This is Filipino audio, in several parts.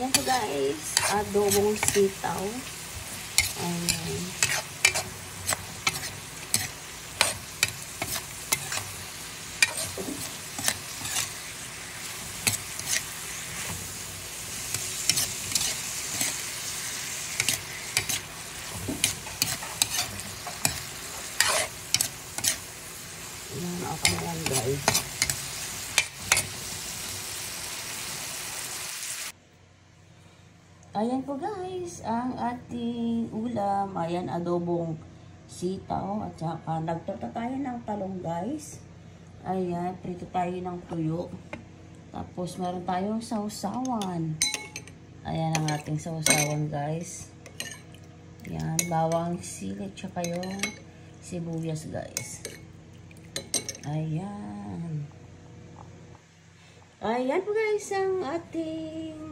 Ayan po guys, adobong sitaw. Ayan. Ayan, okay lang guys. Ayan po guys, ang ating ulam. Ayan, adobong sitaw. At saka, nagtorta tayo ng talong guys. Ayan, prito tayo ng tuyo. Tapos, meron tayong sausawan. Ayan ang ating sausawan guys. Ayan, bawang sili, tsaka yung sibuyas guys. Ayan. Ayan po guys, ang ating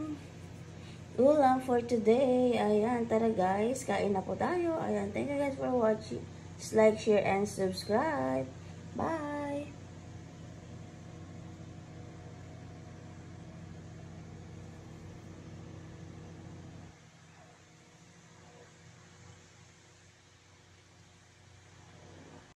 ulam for today. Ayan, tara guys, kain na po tayo. Ayan, thank you guys for watching. Just like, share, and subscribe. Bye!